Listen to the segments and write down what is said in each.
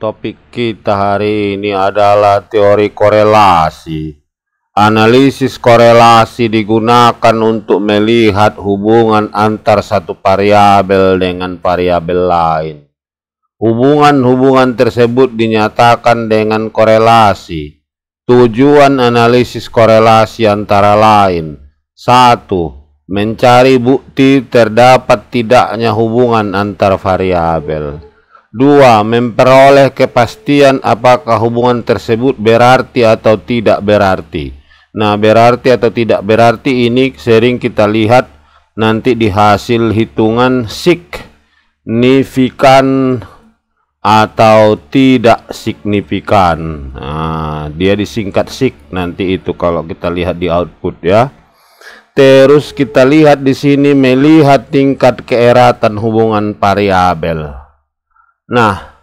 Topik kita hari ini adalah teori korelasi. Analisis korelasi digunakan untuk melihat hubungan antar satu variabel dengan variabel lain. Hubungan-hubungan tersebut dinyatakan dengan korelasi. Tujuan analisis korelasi antara lain: 1. Mencari bukti terdapat tidaknya hubungan antar variabel. 2. Memperoleh kepastian apakah hubungan tersebut berarti atau tidak berarti. Nah, berarti atau tidak berarti ini sering kita lihat nanti di hasil hitungan signifikan atau tidak signifikan. Nah, dia disingkat sig nanti itu kalau kita lihat di output ya. Terus kita lihat di sini melihat tingkat keeratan hubungan variabel. Nah,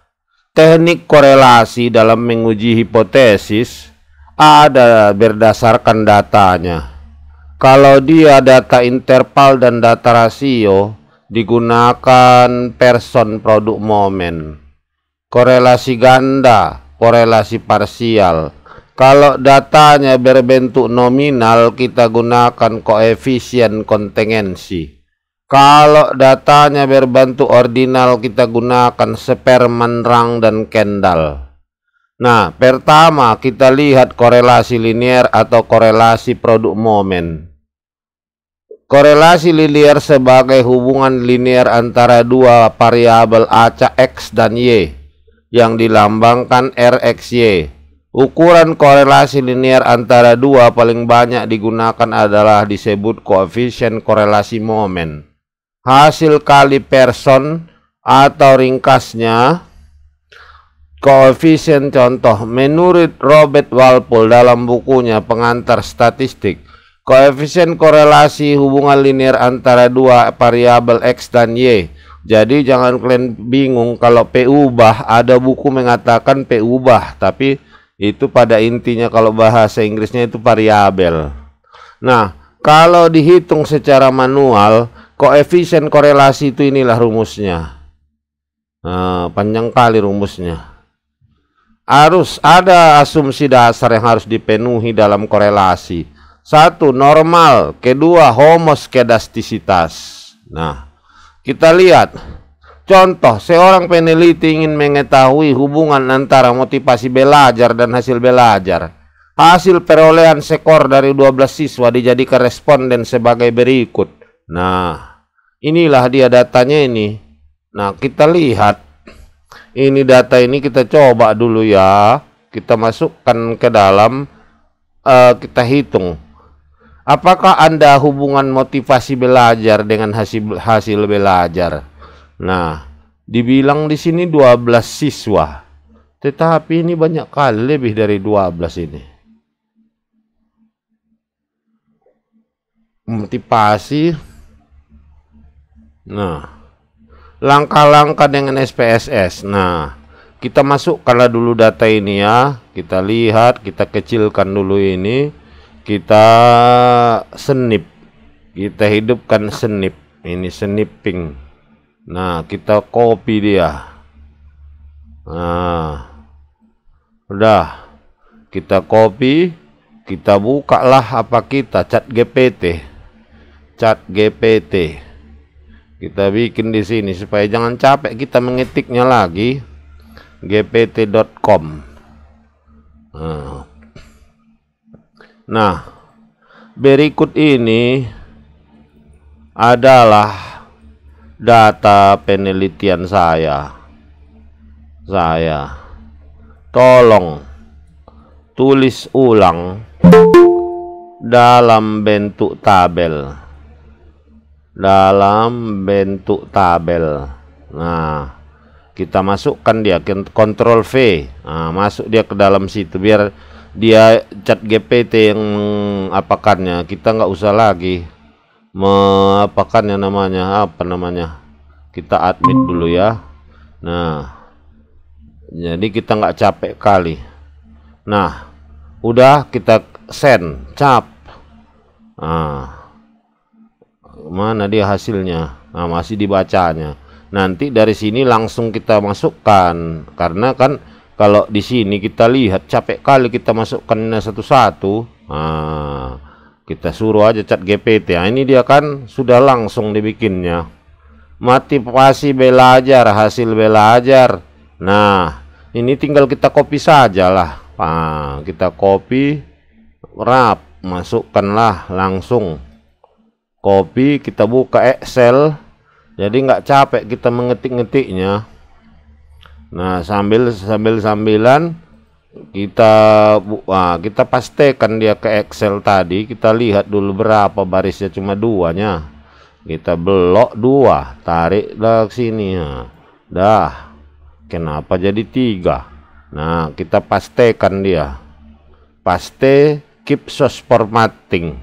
teknik korelasi dalam menguji hipotesis ada berdasarkan datanya. Kalau dia data interval dan data rasio, digunakan person produk momen. Korelasi ganda, korelasi parsial. Kalau datanya berbentuk nominal, kita gunakan koefisien kontingensi. Kalau datanya berbentuk ordinal, kita gunakan Spearman, Rang, dan Kendall. Nah, pertama kita lihat korelasi linear atau korelasi produk momen. Korelasi linear sebagai hubungan linear antara dua variabel acak X dan Y yang dilambangkan RXY. Ukuran korelasi linear antara dua paling banyak digunakan adalah disebut koefisien korelasi momen. Hasil kali person atau ringkasnya koefisien contoh. Menurut Robert Walpole dalam bukunya Pengantar Statistik, koefisien korelasi hubungan linear antara dua variabel X dan Y. Jadi jangan kalian bingung kalau P ubah, ada buku mengatakan P ubah, tapi itu pada intinya kalau bahasa Inggrisnya itu variabel. Nah, kalau dihitung secara manual, koefisien korelasi itu inilah rumusnya. Panjang kali rumusnya. Harus ada asumsi dasar yang harus dipenuhi dalam korelasi. 1. Normal. Kedua, homoskedastisitas. Nah, kita lihat. Contoh, seorang peneliti ingin mengetahui hubungan antara motivasi belajar dan hasil belajar. Hasil perolehan skor dari 12 siswa dijadikan responden sebagai berikut. Nah, inilah dia datanya ini. Nah, kita lihat. Ini data ini kita coba dulu ya. Kita masukkan ke dalam, kita hitung. Apakah Anda hubungan motivasi belajar dengan hasil belajar? Nah, dibilang di sini 12 siswa. Tetapi ini banyak kali lebih dari 12 ini. Motivasi. Nah, langkah-langkah dengan SPSS. Nah, kita masukkanlah dulu data ini ya. Kita lihat, kita kecilkan dulu ini. Kita snip. Kita hidupkan snip. Ini snipping. Nah, kita copy dia. Nah, udah. Kita copy. Kita bukalah apa kita, ChatGPT. ChatGPT. Kita bikin di sini supaya jangan capek kita mengetiknya lagi. gpt.com. Nah, berikut ini adalah data penelitian saya. Tolong tulis ulang dalam bentuk tabel. Nah, kita masukkan dia, Ctrl V. Nah, masuk dia ke dalam situ biar dia ChatGPT yang apakannya. Kita nggak usah lagi apakannya namanya, apa namanya. Kita admit dulu ya. Nah, jadi kita nggak capek kali. Nah, udah kita send, cap. Nah, mana dia hasilnya? Nah, masih dibacanya. Nanti dari sini langsung kita masukkan, karena kan Kalau di sini kita lihat capek kali kita masukkannya satu-satu. Nah, kita suruh aja chat GPT. Nah, ini dia kan sudah langsung dibikinnya. Motivasi belajar, hasil belajar. Nah, ini tinggal kita copy saja lah. Nah, kita copy, masukkanlah langsung. Copy, kita buka Excel. Jadi nggak capek kita mengetik-ngetiknya. Nah, sambilan kita pastikan dia ke Excel tadi. Kita lihat dulu berapa barisnya, cuma 2-nya. Kita blok 2, tarik ke sini ya. Dah. Kenapa jadi 3? Nah, kita pastikan dia. Paste keep source formatting.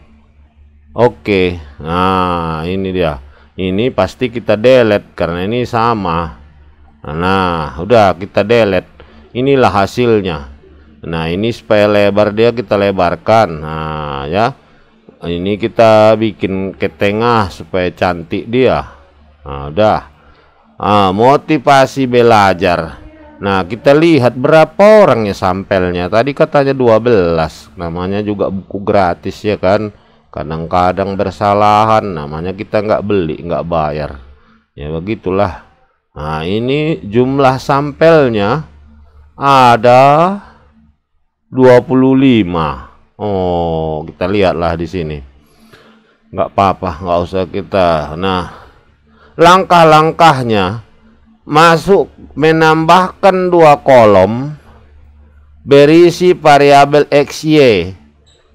Oke. Nah, ini dia. Ini pasti kita delete karena ini sama. Nah, udah kita delete. Inilah hasilnya. Nah, ini supaya lebar dia kita lebarkan. Nah, ya. Ini kita bikin ke tengah supaya cantik dia. Nah, udah. Motivasi belajar. Nah, kita lihat berapa orangnya sampelnya. Tadi katanya 12. Namanya juga buku gratis ya kan. Kadang-kadang bersalahan. Namanya kita nggak beli, nggak bayar. Ya begitulah. Nah, ini jumlah sampelnya ada 25. Oh, kita lihatlah di sini. Nggak apa-apa, nggak usah kita. Nah, langkah-langkahnya masuk menambahkan 2 kolom berisi variabel x, y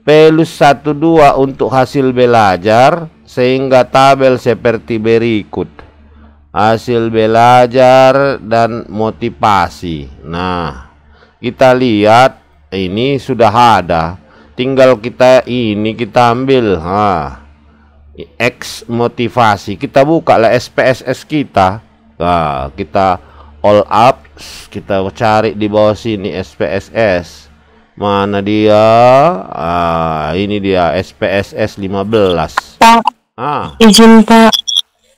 plus 1, 2 untuk hasil belajar sehingga tabel seperti berikut. Hasil belajar dan motivasi. Nah, kita lihat ini sudah ada. Tinggal kita ambil X motivasi. Kita buka lah SPSS kita. Nah, kita all up, kita cari di bawah sini SPSS. Mana dia? Ini dia SPSS 15. Pak, izin Pak.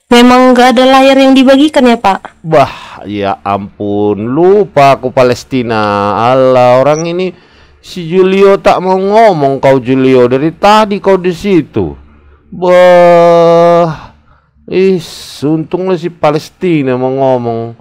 Memang nggak ada layar yang dibagikan ya Pak? Bah, ya ampun, lupa aku Palestina. Allah, orang ini si Julio tak mau ngomong. Kau Julio, dari tadi kau di situ. Bah, untungnya si Palestina mau ngomong.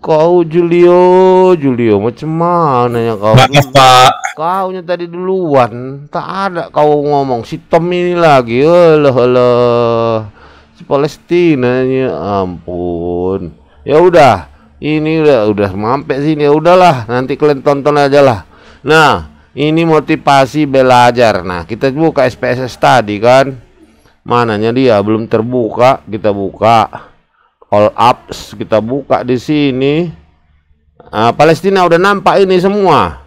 Kau Julio macam mana ya kau? Maaf Pak. Kaunya tadi duluan, tak ada kau ngomong. Si Tom ini lagi, alah. Palestina, ya ampun. Ya udah, ini udah sampai sini. Ya udahlah, nanti kalian tonton aja lah. Nah, ini motivasi belajar. Nah, kita buka SPSS tadi kan. Mananya dia belum terbuka, kita buka all ups, kita buka di sini. Palestina udah nampak ini semua.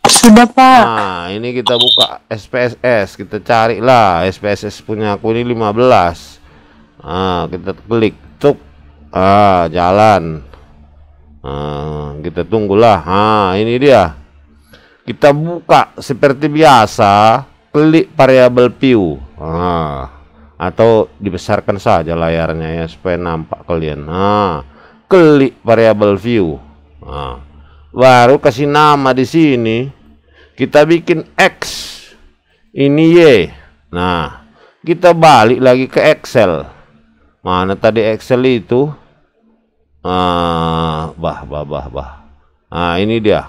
Sudah Pak. Nah, ini kita buka SPSS, kita carilah SPSS punya aku ini 15. Kita klik cuk, jalan. Kita tunggulah. Ini dia. Kita buka seperti biasa, klik variabel view. Atau dibesarkan saja layarnya ya supaya nampak kalian. Klik variabel view. Baru kasih nama di sini. Kita bikin X. Ini Y. Nah, kita balik lagi ke Excel. Mana tadi Excel itu? Ini dia.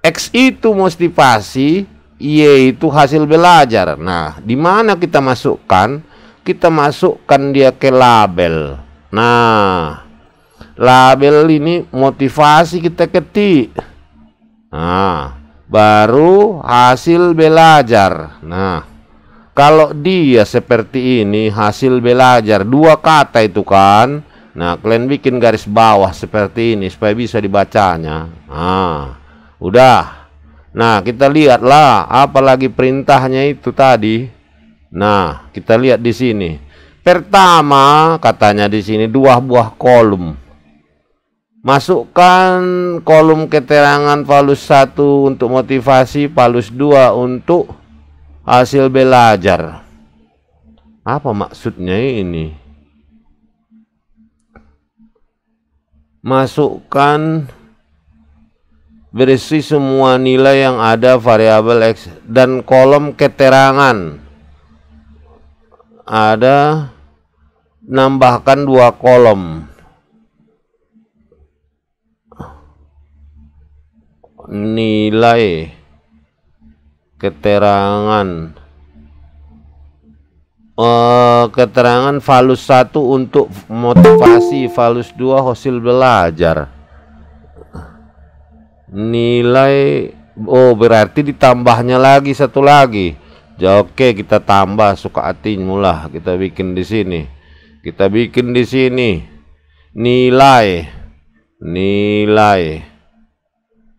X itu motivasi, Y itu hasil belajar. Nah, di mana kita masukkan? Kita masukkan dia ke label. Nah, label ini motivasi kita ketik. Nah, baru hasil belajar. Nah, kalau dia seperti ini hasil belajar 2 kata itu kan. Nah, kalian bikin garis bawah seperti ini supaya bisa dibacanya. Udah. Nah, kita lihatlah apalagi perintahnya itu tadi. Nah, kita lihat di sini. Pertama, katanya di sini 2 buah kolom. Masukkan kolom keterangan Palus 1 untuk motivasi, Palus 2 untuk hasil belajar. Apa maksudnya ini? Masukkan berisi semua nilai yang ada variabel X dan kolom keterangan. Ada nambahkan 2 kolom. Nilai keterangan keterangan valus 1 untuk motivasi, valus 2 hasil belajar. Nilai berarti ditambahnya lagi satu lagi. Oke, kita tambah suka hatimu lah. Kita bikin di sini. Kita bikin di sini nilai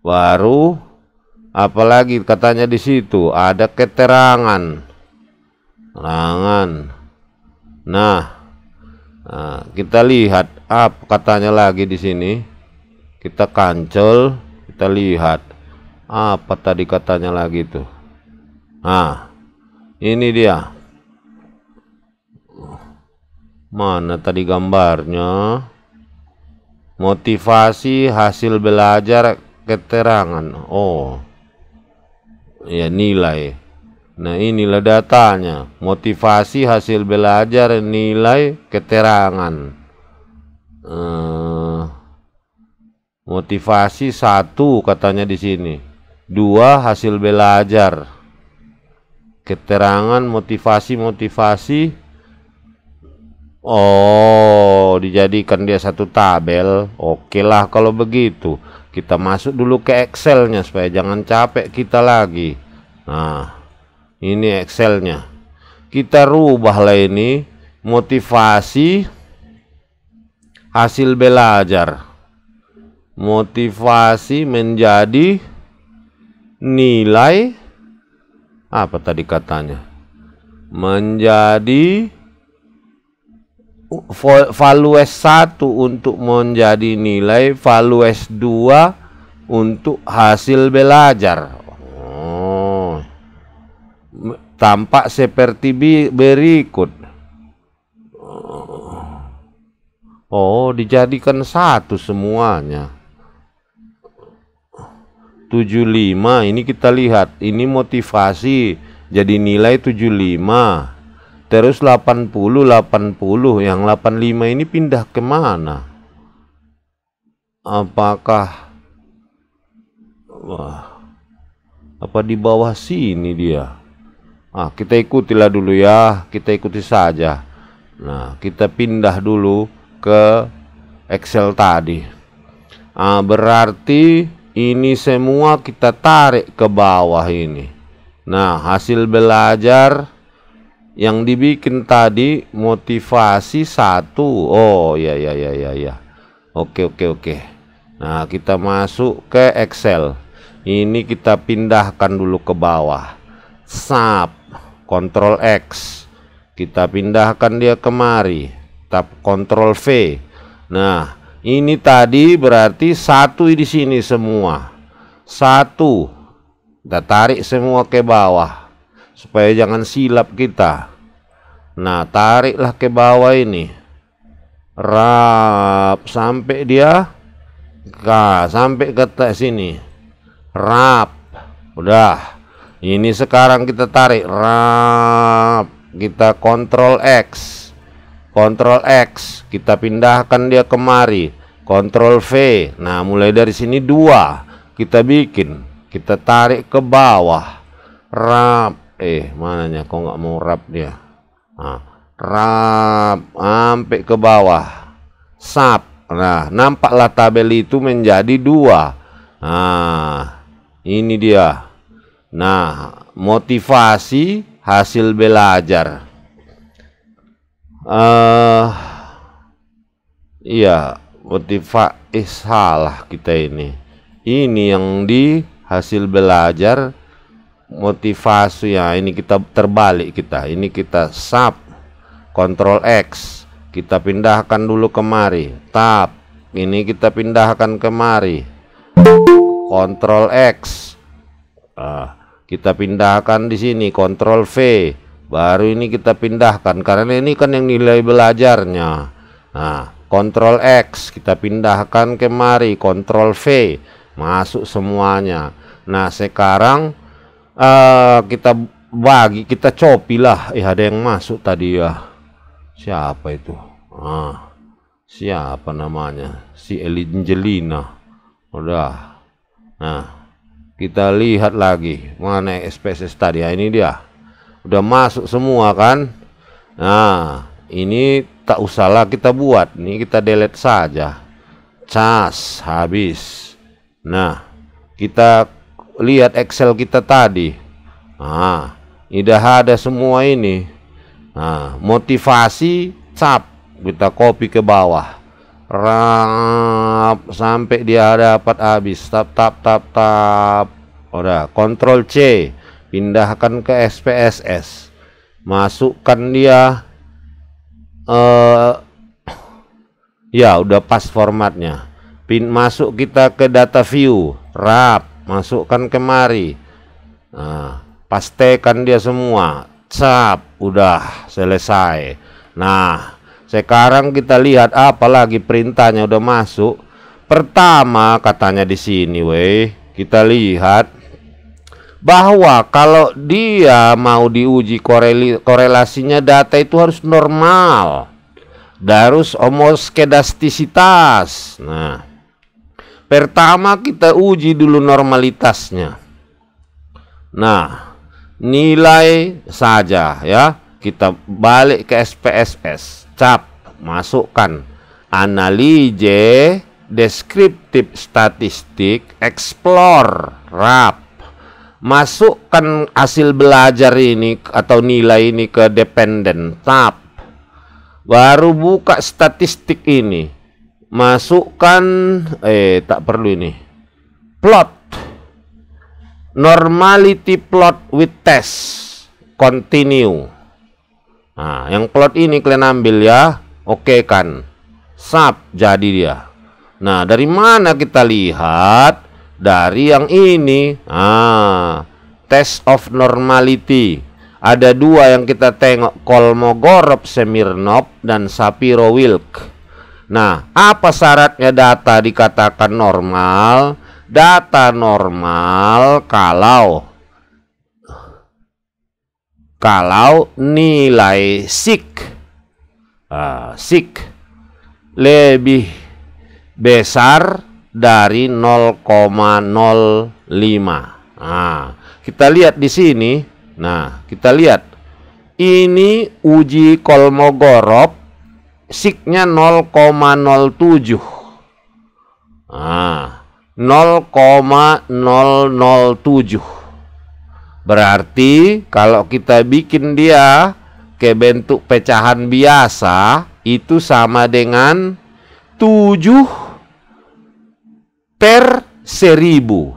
baru apalagi katanya di situ ada keterangan. Nah, kita lihat apa katanya lagi di sini. Kita cancel, kita lihat apa tadi katanya lagi tuh. Nah, ini dia. Mana tadi gambarnya? Motivasi, hasil belajar, keterangan. Oh, ya, nilai. Nah, inilah datanya. Motivasi, hasil belajar, nilai, keterangan. Motivasi 1 katanya di sini. 2 hasil belajar. Keterangan, motivasi. Oh, dijadikan dia satu tabel. Oke lah kalau begitu. Kita masuk dulu ke Excelnya supaya jangan capek kita lagi. Nah, ini Excelnya. Kita rubahlah ini motivasi, hasil belajar. Motivasi menjadi nilai apa tadi katanya? Menjadi values 1 untuk menjadi nilai, values 2 untuk hasil belajar. Oh, tampak seperti berikut. Oh, dijadikan 1 semuanya. 75 ini kita lihat, ini motivasi jadi nilai 75. Terus 80, yang 85 ini pindah kemana? Apakah apa di bawah sini dia? Kita ikutilah dulu ya, kita ikuti saja. Nah, kita pindah dulu ke Excel tadi. Berarti ini semua kita tarik ke bawah ini. Nah, hasil belajar yang dibikin tadi motivasi 1. Oh, ya. Oke. Nah, kita masuk ke Excel. Ini kita pindahkan dulu ke bawah. Sub, Ctrl X. Kita pindahkan dia kemari. Tap Ctrl V. Nah, ini tadi berarti 1 di sini semua. 1. Kita tarik semua ke bawah supaya jangan silap kita. Nah, tariklah ke bawah ini. Rap sampai dia sampai ke sini. Rap. Udah. Ini sekarang kita tarik rap. Kita Ctrl X. Ctrl X, kita pindahkan dia kemari. Ctrl V. Nah, mulai dari sini 2 kita bikin. Kita tarik ke bawah. Rap. Mananya kok nggak mau rap dia? Rap sampai ke bawah. Sub. Nah, nampaklah tabel itu menjadi 2. Nah, ini dia. Nah, motivasi, hasil belajar. Iya, salah kita ini. Ini yang di hasil belajar. Motivasi ya, ini kita terbalik kita. Ini kita sub Ctrl X, kita pindahkan dulu kemari. Tab, ini kita pindahkan kemari. Ctrl X, kita pindahkan di sini. Ctrl V, baru ini kita pindahkan karena ini kan yang nilai belajarnya. Nah, Ctrl X, kita pindahkan kemari. Ctrl V. masuk semuanya. Nah sekarang kita copy lah. Ada yang masuk tadi ya. Siapa itu? Siapa namanya? Si Elingelina. Udah. Nah kita lihat lagi mana SPSS tadi ya. Ini dia udah masuk semua kan. Nah ini tak usahlah kita buat, ini kita delete saja. Cas habis. Nah kita lihat Excel kita tadi. Ini dah ada semua ini. Nah motivasi cap kita copy ke bawah, rap sampai dia dapat habis. Tap. Udah, Ctrl C, pindahkan ke SPSS, masukkan dia. Ya udah pas formatnya. Masuk kita ke data view, rap, masukkan kemari. Nah pastekan dia semua, cap, udah selesai. Nah sekarang kita lihat apalagi perintahnya udah masuk. Pertama katanya di sini, kita lihat bahwa kalau dia mau diuji korelasinya data itu harus normal, harus homoskedastisitas. Nah pertama kita uji dulu normalitasnya. Nah nilai saja ya, kita balik ke SPSS, cap, masukkan analise deskriptif statistik, explore, rap, masukkan hasil belajar ini atau nilai ini ke dependent, tab, baru buka statistik ini, masukkan tak perlu ini, plot, normality plot with test, continue. Nah yang plot ini kalian ambil ya, oke kan, sap, jadi dia. Nah dari mana kita lihat? Dari yang ini, test of normality. Ada dua yang kita tengok, Kolmogorov-Smirnov dan Shapiro-Wilk. Nah apa syaratnya data dikatakan normal? Data normal kalau nilai sigma lebih besar dari 0,05. Kita lihat di sini. Nah, kita lihat ini uji Kolmogorov, sigma 0,07. 0,007. Berarti kalau kita bikin dia ke bentuk pecahan biasa itu sama dengan 7/1000.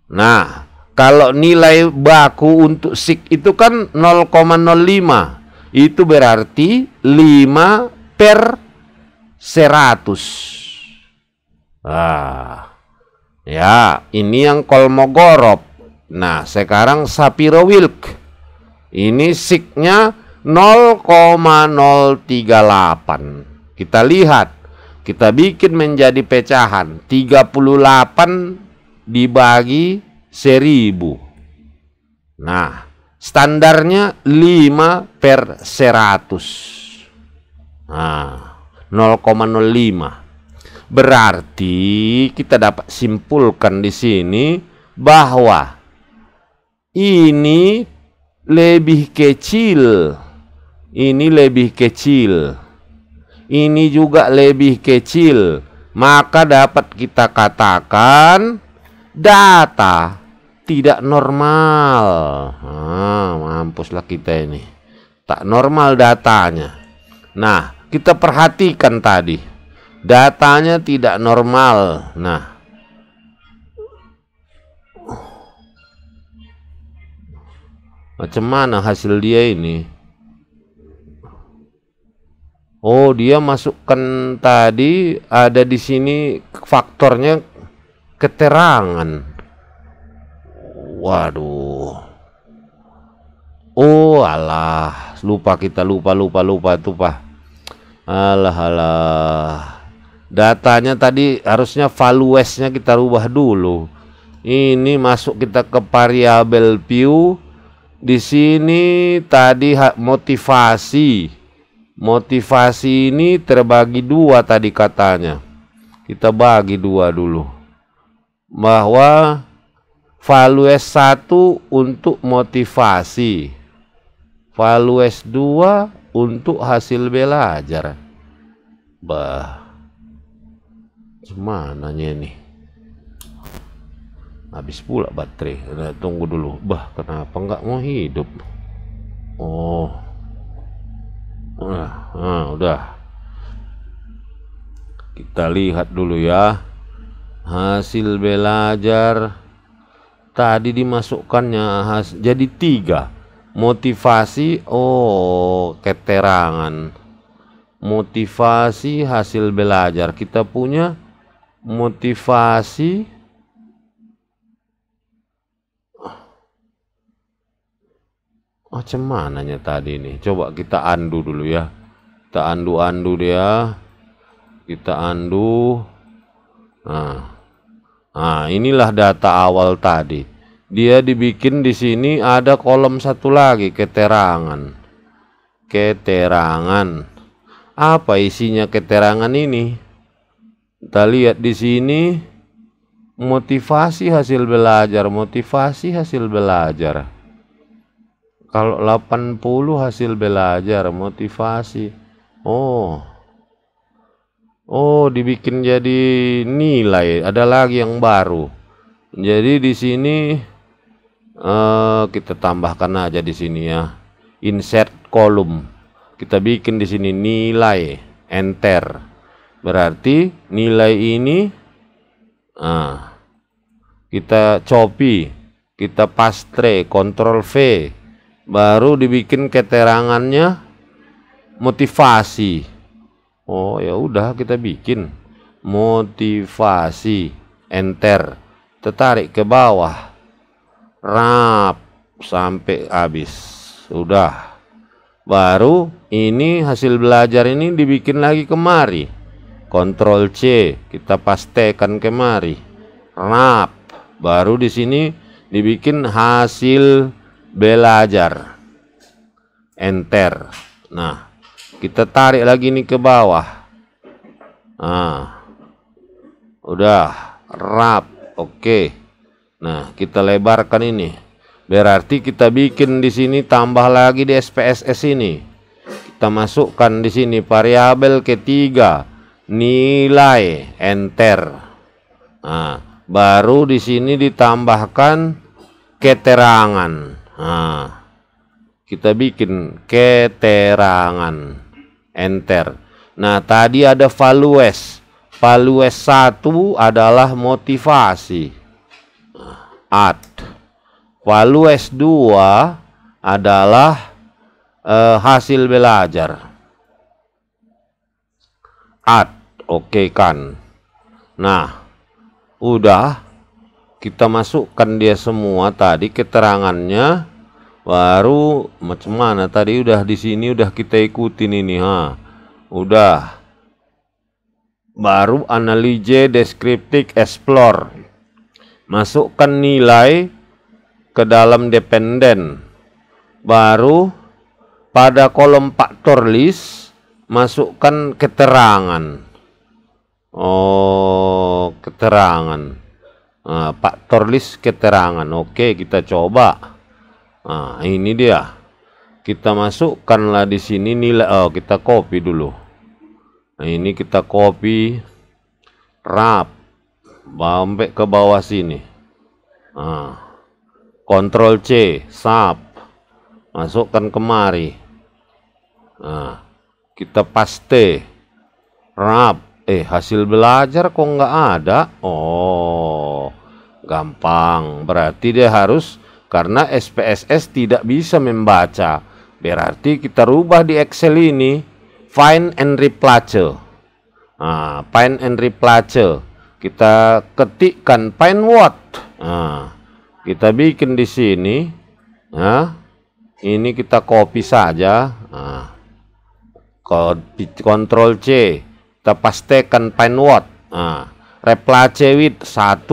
Nah, kalau nilai baku untuk sig itu kan 0,05. Itu berarti 5/100. Ya, ini yang Kolmogorov. Nah, sekarang Shapiro-Wilk. Ini signya 0,038. Kita lihat, kita bikin menjadi pecahan 38 dibagi 1000. Nah standarnya 5/100. 0,05. Berarti kita dapat simpulkan di sini bahwa ini lebih kecil, ini lebih kecil, ini juga lebih kecil, maka dapat kita katakan data tidak normal. Mampuslah kita ini, tak normal datanya. Nah, kita perhatikan tadi, datanya tidak normal. Nah, macam mana hasil dia ini? Oh, dia masukkan tadi ada di sini faktornya keterangan. Waduh. Oh, alah, lupa kita lupa tuh, Pak. Alah. Datanya tadi harusnya valuesnya kita rubah dulu. Ini masuk kita ke variabel view. Di sini tadi motivasi. Motivasi ini terbagi dua tadi katanya. Kita bagi dua dulu. Bahwa values 1 untuk motivasi. Values 2 untuk hasil belajar. Bah. Gimana ini? Habis pula baterai. Nah, tunggu dulu. Bah, kenapa nggak mau hidup? Oh. Udah. Kita lihat dulu ya. Hasil belajar tadi dimasukkannya jadi 3. Motivasi, keterangan. Motivasi hasil belajar. Kita punya motivasi macam mananya tadi nih. Coba kita undo dulu ya. Kita undo dia. Kita undo. Nah, inilah data awal tadi. Dia dibikin di sini ada kolom satu lagi, keterangan. Keterangan. Apa isinya keterangan ini? Kita lihat di sini motivasi hasil belajar, motivasi hasil belajar. Kalau 80 hasil belajar, motivasi. Dibikin jadi nilai. Ada lagi yang baru. Jadi di sini kita tambahkan aja di sini ya. Insert kolom. Kita bikin di sini nilai, enter. Berarti nilai ini kita copy, kita paste, Ctrl V. Baru dibikin keterangannya motivasi. Ya udah kita bikin motivasi, enter. Tertarik ke bawah. Rap sampai habis. Sudah. Baru ini hasil belajar ini dibikin lagi kemari. Ctrl C, kita pastekan kemari. Rap. Baru di sini dibikin hasil belajar. Enter. Nah, kita tarik lagi nih ke bawah. Udah. Rap. Oke. Nah, kita lebarkan ini. Berarti kita bikin di sini tambah lagi di SPSS ini. Kita masukkan di sini variabel ketiga, nilai, enter. Nah, baru di sini ditambahkan keterangan. Nah, kita bikin keterangan, enter. Nah, tadi ada values. Values 1 adalah motivasi. Add. Values 2 adalah hasil belajar. Add. Oke kan. Nah, udah kita masukkan dia semua tadi keterangannya. Baru macam mana tadi udah di sini udah kita ikutin ini, udah. Baru analyze descriptive explore. Masukkan nilai ke dalam dependen. Baru pada kolom faktor list masukkan keterangan. Keterangan. Faktor list keterangan. Oke, kita coba. Nah, ini dia. Kita masukkanlah di sini nilai. Kita copy dulu. Nah, ini kita copy. Rap. Sampai ke bawah sini. Ctrl C, sub. Masukkan kemari. Nah, kita paste. Rap. Hasil belajar kok nggak ada. Gampang. Berarti dia harus, karena SPSS tidak bisa membaca. Berarti kita rubah di Excel ini. Find and replace. Find and replace. Kita ketikkan find what. Kita bikin di sini. Ini kita copy saja. Ctrl C. Kita pastikan find what. Nah, replace with 1.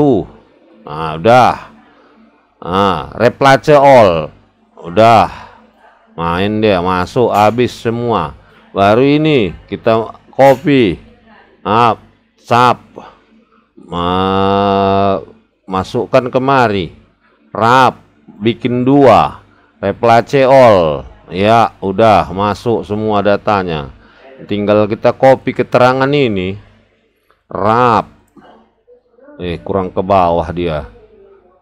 Nah, udah. Nah, replace all. Udah. Main dia, masuk habis semua. Baru ini kita copy. Sap. Masukkan kemari. Rap, bikin 2. Replace all. Ya, udah masuk semua datanya. Tinggal kita copy keterangan ini. Rap. Kurang ke bawah dia.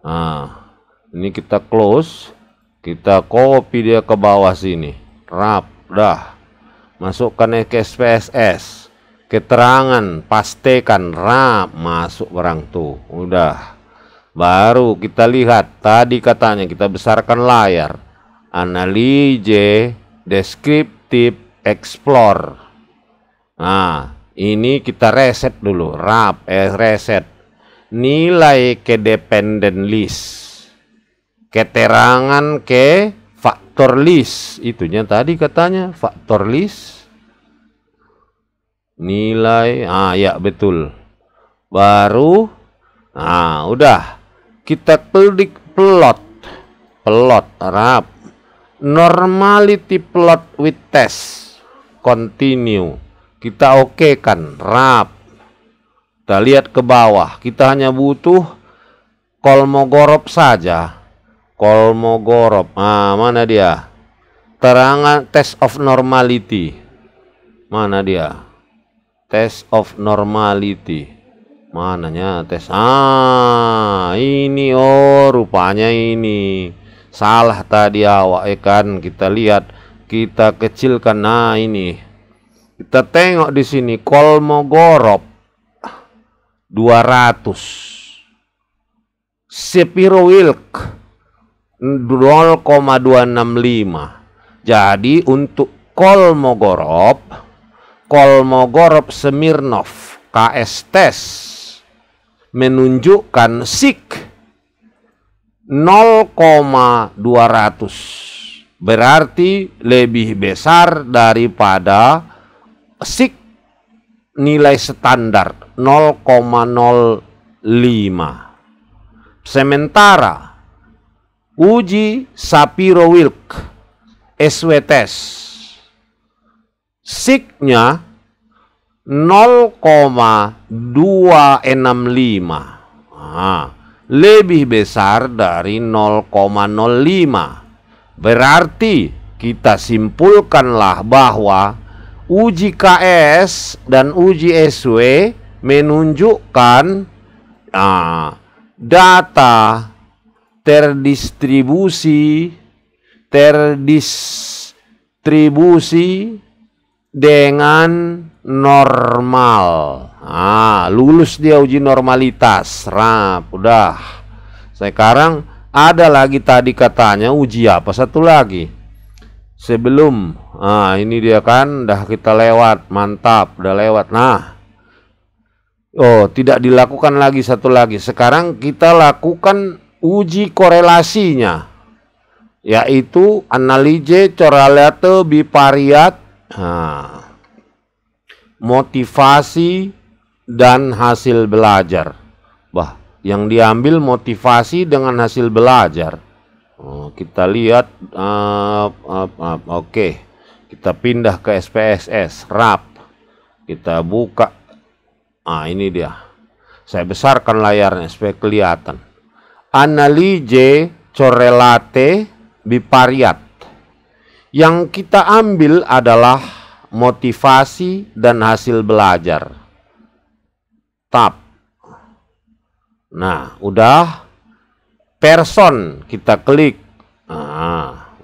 Nah, ini kita close. Kita copy dia ke bawah sini. Rap, dah. Masukkan ke SPSS. Keterangan, pastikan rap, masuk barang tuh. Udah. Baru kita lihat, tadi katanya kita besarkan layar. Analyze, descriptive, explore. Nah, ini kita reset dulu. Rap, reset. Nilai ke dependent list. Keterangan ke faktor list. Itunya tadi katanya faktor list. Nilai, ya betul. Baru, udah. Kita klik plot. Plot, rap. Normality plot with test. Continue. Kita oke kan, rap. Kita lihat ke bawah. Kita hanya butuh Kolmogorov saja. Kolmogorov. Mana dia? Terangan test of normality. Mana dia? Test of normality. Mananya tes? Ini, rupanya ini. Salah tadi awak kan. Kita lihat, kita kecilkan. Nah, ini. Kita tengok di sini Kolmogorov 200. Sapir-Whorf 0,265. Jadi untuk Kolmogorov Smirnov KS test menunjukkan SIG 0,200, berarti lebih besar daripada SIG nilai standar 0,05. Sementara uji Sapir-Whorf SW test SIG-nya 0,265, lebih besar dari 0,05. Berarti kita simpulkanlah bahwa uji KS dan uji SW menunjukkan data terdistribusi dengan normal. Lulus dia uji normalitas. Udah. Sekarang ada lagi tadi katanya uji apa? Satu lagi. Sebelum ini dia kan dah kita lewat. Mantap, udah lewat. Tidak dilakukan lagi satu lagi. Sekarang kita lakukan uji korelasinya, yaitu analyze correlate bivariate, motivasi dan hasil belajar. Yang diambil motivasi dengan hasil belajar. Kita lihat, oke. Kita pindah ke SPSS, RAP. Kita buka. Ini dia. Saya besarkan layarnya supaya kelihatan. Analyze correlate bivariate. Yang kita ambil adalah motivasi dan hasil belajar. Tab. Nah, udah. Person kita klik.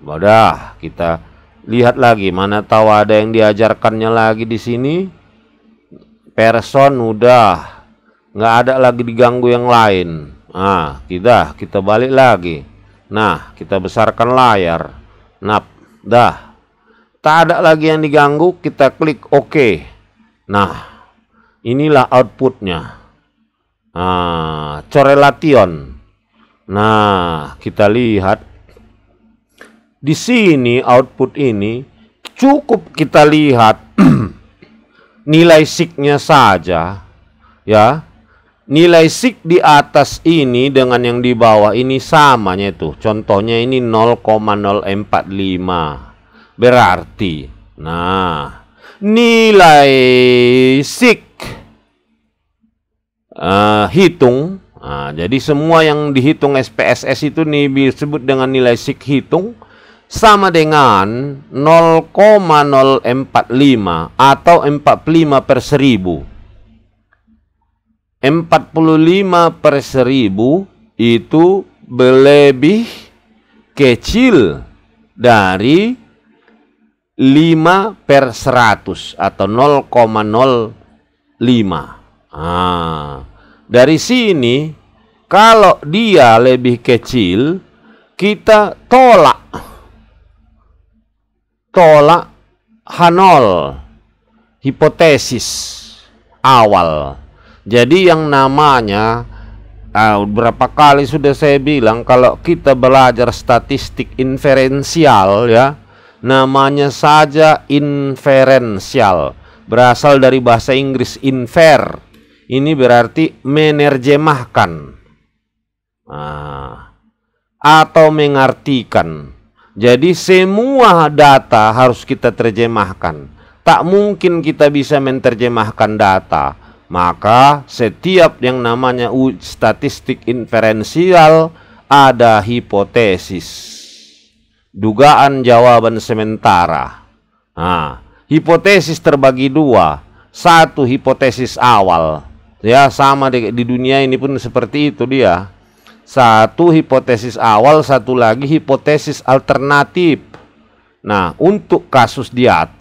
Udah, kita lihat lagi. Mana tahu ada yang diajarkannya lagi di sini. Person udah. Nggak ada lagi diganggu yang lain. Kita balik lagi. Nah, kita besarkan layar. Dah. Tak ada lagi yang diganggu, kita klik OK. Nah, inilah outputnya. Correlation. Nah, kita lihat. Di sini output ini cukup kita lihat nilai signya saja, ya, nilai sig di atas ini dengan yang di bawah ini samanya tuh. Contohnya ini 0,045. Berarti, nah, nilai sig hitung. Nah, jadi semua yang dihitung SPSS itu disebut dengan nilai sig hitung sama dengan 0,045 atau 45 per 1000. 45 per 1000 itu lebih kecil dari 5 per 100 atau 0,05. Dari sini kalau dia lebih kecil, kita tolak H0, hipotesis awal. Jadi yang namanya berapa kali sudah saya bilang, kalau kita belajar statistik inferensial, ya, namanya saja inferensial, berasal dari bahasa Inggris infer. Ini berarti menerjemahkan atau mengartikan. Jadi semua data harus kita terjemahkan. Tak mungkin kita bisa menerjemahkan data. Maka setiap yang namanya statistik inferensial ada hipotesis, dugaan jawaban sementara. Hipotesis terbagi dua. Satu hipotesis awal, ya, sama di dunia ini pun seperti itu dia. Satu hipotesis awal, satu lagi hipotesis alternatif. Nah, untuk kasus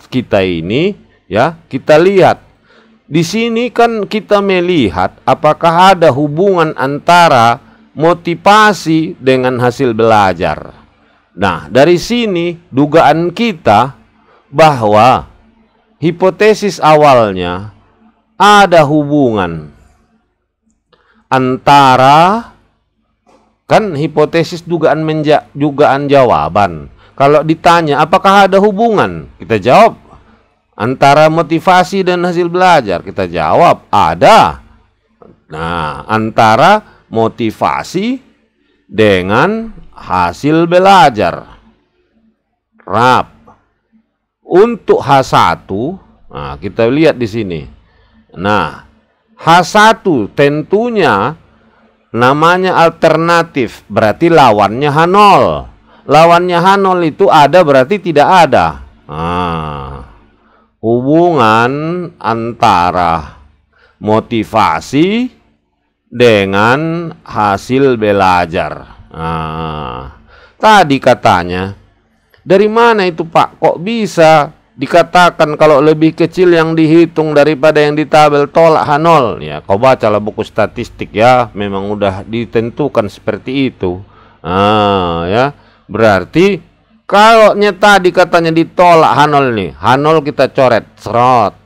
kita ini, ya, kita lihat di sini kan kita melihat apakah ada hubungan antara motivasi dengan hasil belajar. Nah, dari sini dugaan kita bahwa hipotesis awalnya ada hubungan antara, kan hipotesis dugaan jawaban. Kalau ditanya apakah ada hubungan, kita jawab antara motivasi dan hasil belajar, kita jawab ada. Nah, antara motivasi dengan hasil belajar. Untuk H1, nah, kita lihat di sini. Nah, H1 tentunya namanya alternatif, berarti lawannya H0. Lawannya H0 itu ada, berarti tidak ada. Hubungan antara motivasi dengan hasil belajar. Tadi katanya, dari mana itu Pak? Kok bisa dikatakan kalau lebih kecil yang dihitung daripada yang di tabel, tolak H0? Ya, kau bacalah buku statistik, ya, memang udah ditentukan seperti itu. Ya, berarti kalau tadi katanya ditolak H0 nih, H0 kita coret, serot.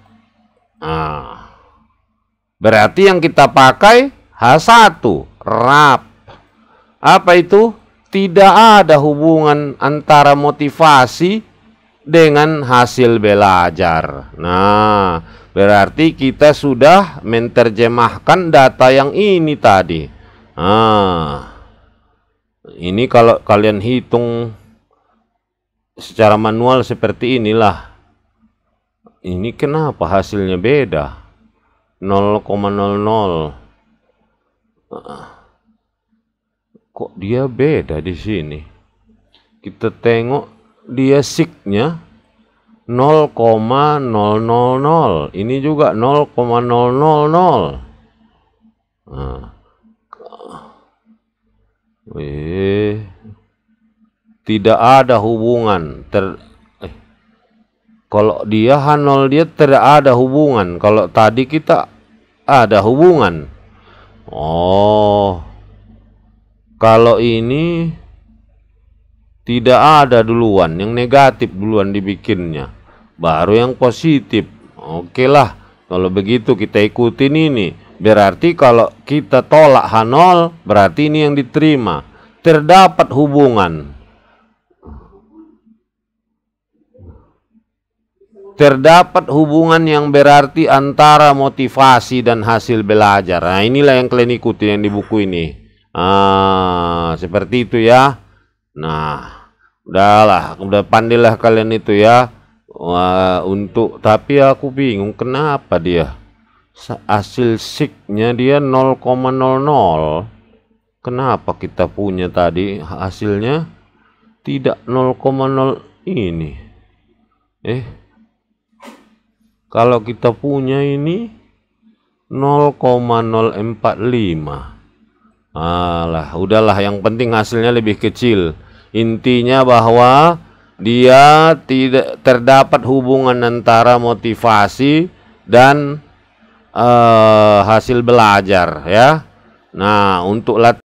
Berarti yang kita pakai H1, rap. Apa itu? Tidak ada hubungan antara motivasi dengan hasil belajar. Nah, berarti kita sudah menerjemahkan data yang ini tadi. Ini kalau kalian hitung secara manual seperti inilah. Ini kenapa hasilnya beda? 0,00. Kok dia beda di sini? Kita tengok dia signya 0,000. Ini juga 0,000. Tidak ada hubungan. Kalau dia H0 dia tidak ada hubungan. Kalau tadi kita ada hubungan. Kalau ini tidak ada duluan, yang negatif duluan dibikinnya, baru yang positif. Oke lah, kalau begitu kita ikutin ini. Berarti kalau kita tolak H0, berarti ini yang diterima. Terdapat hubungan. terdapat hubungan yang berarti antara motivasi dan hasil belajar. Nah, inilah yang kalian ikuti yang di buku ini. Seperti itu ya. Nah, udahlah, udah pandailah kalian itu ya. Tapi aku bingung kenapa dia hasil SIK-nya dia 0,00. Kenapa kita punya tadi hasilnya tidak 0,0 ini? Kalau kita punya ini 0,045. Alah, udahlah, yang penting hasilnya lebih kecil. Intinya bahwa dia tidak terdapat hubungan antara motivasi dan hasil belajar ya. Nah, untuk latihan